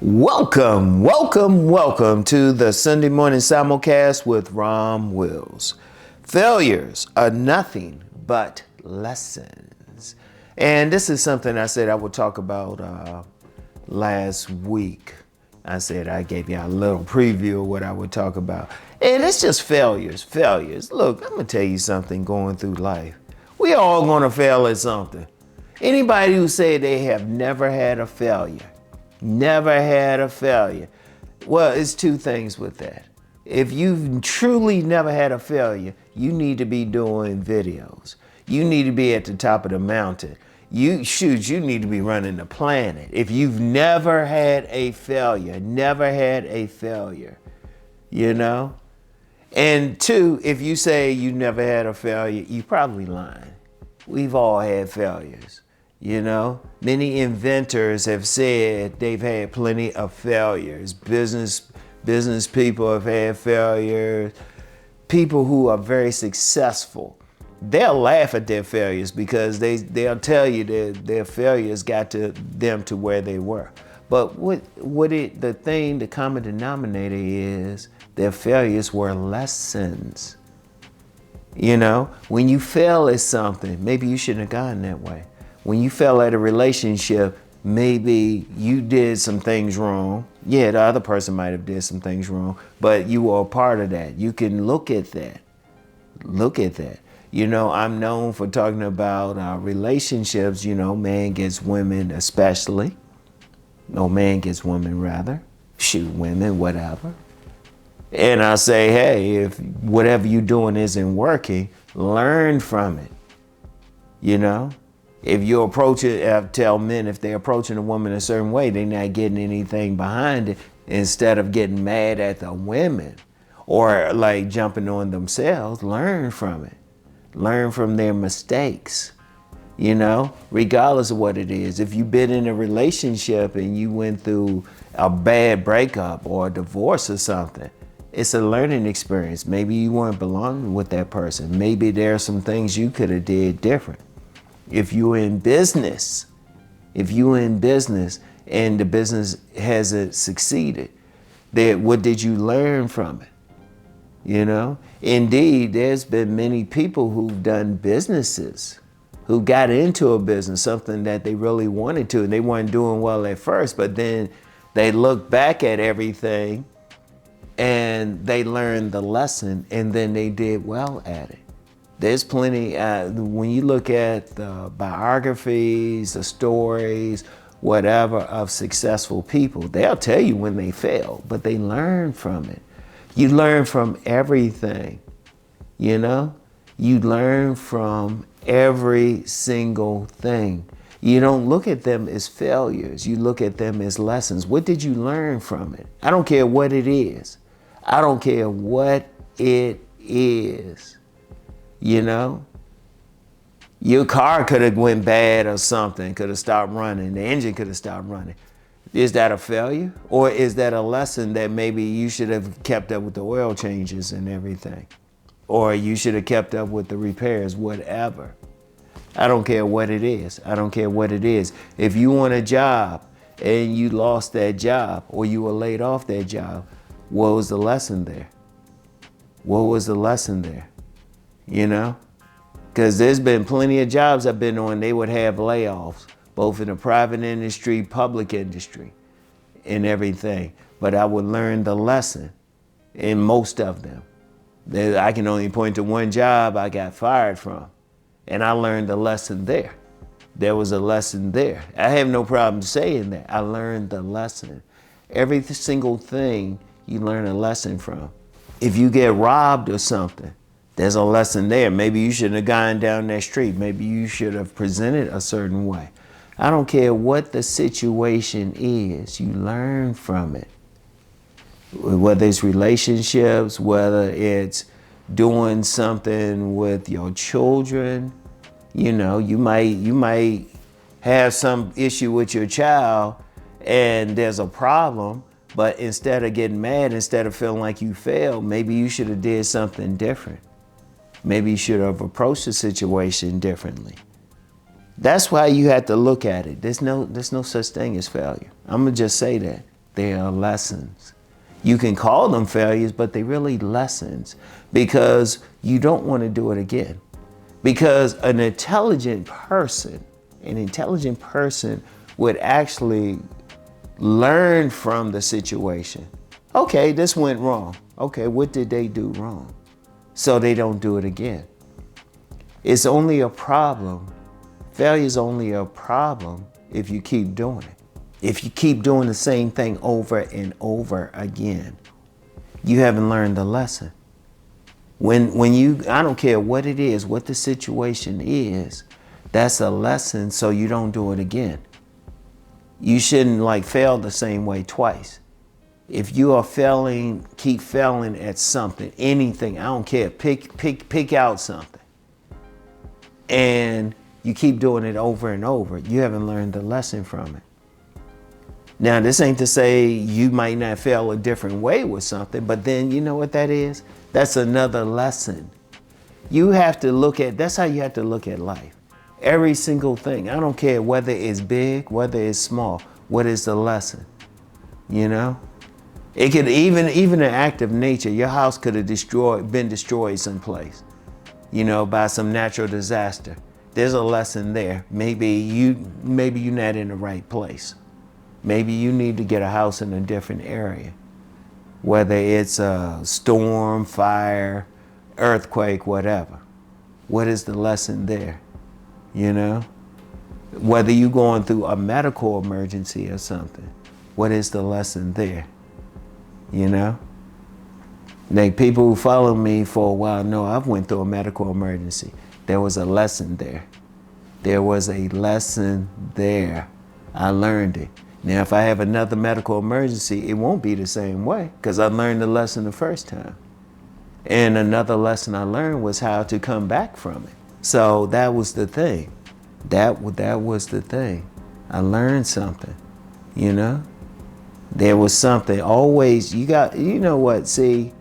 Welcome to the Sunday morning simulcast with Rom Wills. Failures are nothing but lessons. And this is something I said I would talk about last week. I said I gave you a little preview of what I would talk about. And it's just failures. Look, I'm going to tell you something going through life. We all going to fail at something. Anybody who say they have never had a failure, well, it's two things with that. If you've truly never had a failure, you need to be doing videos. You need to be at the top of the mountain. You need to be running the planet. If you've never had a failure, you know? And two, if you say you never had a failure, you probably lying. We've all had failures. You know, many inventors have said they've had plenty of failures. Business people have had failures. People who are very successful, they'll laugh at their failures because they'll tell you that their failures got them to where they were. But the common denominator is their failures were lessons. You know, when you fail at something, maybe you shouldn't have gone that way. When you fell at a relationship, maybe you did some things wrong. Yeah, the other person might have did some things wrong, but you were a part of that. You can look at that. You know, I'm known for talking about relationships, you know, man gets women especially. No, man gets women rather. Shoot, women, whatever. And I say, hey, if whatever you're doing isn't working, learn from it, you know? If you approach it, I tell men if they're approaching a woman a certain way, they're not getting anything behind it. Instead of getting mad at the women or like jumping on themselves, learn from it. Learn from their mistakes, you know, regardless of what it is. If you've been in a relationship and you went through a bad breakup or a divorce or something, it's a learning experience. Maybe you weren't belonging with that person. Maybe there are some things you could have did different. If you're in business and the business hasn't succeeded, what did you learn from it? You know, indeed, there's been many people who've done businesses, who got into a business, something that they really wanted to, and they weren't doing well at first, but then they look back at everything and they learned the lesson and then they did well at it. There's plenty, when you look at the biographies, the stories, whatever, of successful people, they'll tell you when they fail, but they learn from it. You learn from everything, you know? You learn from every single thing. You don't look at them as failures. You look at them as lessons. What did you learn from it? I don't care what it is. You know, your car could have went bad or something, could have stopped running. The engine could have stopped running. Is that a failure? Or is that a lesson that maybe you should have kept up with the oil changes and everything? Or you should have kept up with the repairs, whatever. I don't care what it is. If you want a job and you lost that job or you were laid off that job, what was the lesson there? You know, because there's been plenty of jobs I've been on, they would have layoffs, both in the private industry, public industry, and everything. But I would learn the lesson in most of them. I can only point to one job I got fired from, and I learned the lesson there. There was a lesson there. I have no problem saying that. I learned the lesson. Every single thing you learn a lesson from. If you get robbed or something, there's a lesson there. Maybe you shouldn't have gone down that street. Maybe you should have presented a certain way. I don't care what the situation is, you learn from it. Whether it's relationships, whether it's doing something with your children, you know, you might have some issue with your child and there's a problem, but instead of getting mad, instead of feeling like you failed, maybe you should have did something different. Maybe you should have approached the situation differently. That's why you have to look at it. There's no such thing as failure. I'm gonna just say that. They are lessons. You can call them failures, but they really lessons because you don't want to do it again. Because an intelligent person would actually learn from the situation. Okay, this went wrong. Okay, what did they do wrong? So they don't do it again. It's only a problem. Failure is only a problem if you keep doing it. If you keep doing the same thing over and over again, you haven't learned the lesson. When you, I don't care what it is, what the situation is, that's a lesson so you don't do it again. You shouldn't like fail the same way twice. If you are failing, keep failing at something, anything, I don't care, pick out something. And you keep doing it over and over, you haven't learned the lesson from it. Now, this ain't to say you might not fail a different way with something, but then you know what that is? That's another lesson. You have to look at, that's how you have to look at life. Every single thing, I don't care whether it's big, whether it's small, what is the lesson? You know? It could even an act of nature, your house could have been destroyed someplace, you know, by some natural disaster. There's a lesson there. Maybe you're not in the right place. Maybe you need to get a house in a different area, whether it's a storm, fire, earthquake, whatever. What is the lesson there? You know, whether you're going through a medical emergency or something, what is the lesson there? You know, like people who follow me for a while know I've went through a medical emergency. There was a lesson there. There was a lesson there. I learned it. Now, if I have another medical emergency, it won't be the same way because I learned the lesson the first time. And another lesson I learned was how to come back from it. So that was the thing. That was the thing. I learned something, you know? There was something. Always, you know what, see,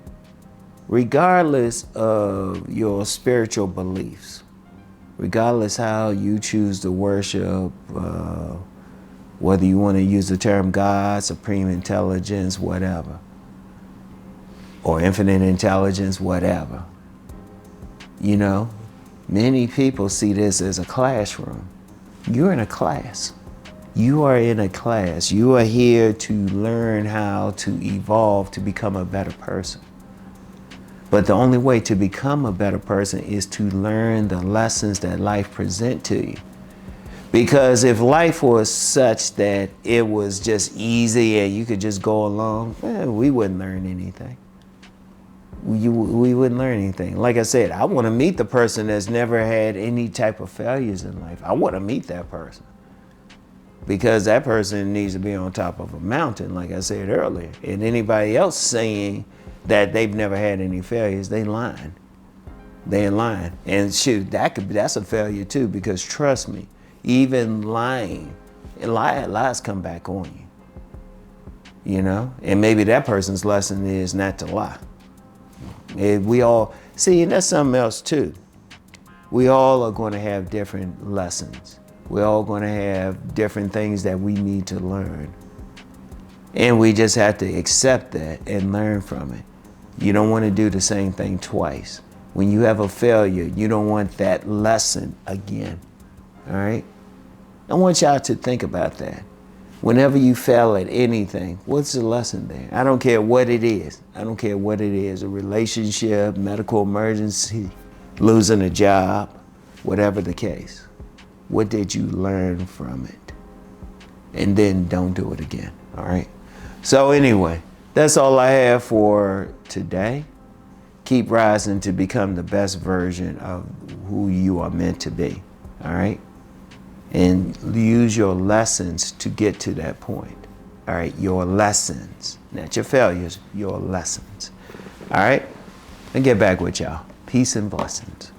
regardless of your spiritual beliefs, regardless how you choose to worship, whether you want to use the term God, supreme intelligence, whatever, or infinite intelligence, whatever, you know, many people see this as a classroom. You're in a class. You are in a class. You are here to learn how to evolve to become a better person. But the only way to become a better person is to learn the lessons that life presents to you. Because if life was such that it was just easy and you could just go along, we wouldn't learn anything. We wouldn't learn anything. Like I said, I want to meet the person that's never had any type of failures in life. I want to meet that person. Because that person needs to be on top of a mountain, like I said earlier. And anybody else saying that they've never had any failures, they lying. They're lying. And shoot, that's a failure too, because trust me, even lying, lies come back on you. You know? And maybe that person's lesson is not to lie. We all, see, and that's something else too. We all are going to have different lessons. We're all going to have different things that we need to learn. And we just have to accept that and learn from it. You don't want to do the same thing twice. When you have a failure, you don't want that lesson again. All right? I want y'all to think about that. Whenever you fail at anything, what's the lesson there? I don't care what it is. I don't care what it is. A relationship, medical emergency, losing a job, whatever the case. What did you learn from it? And then don't do it again, all right? So anyway, that's all I have for today. Keep rising to become the best version of who you are meant to be, all right? And use your lessons to get to that point, all right? Your lessons, not your failures, your lessons, all right? And get back with y'all. Peace and blessings.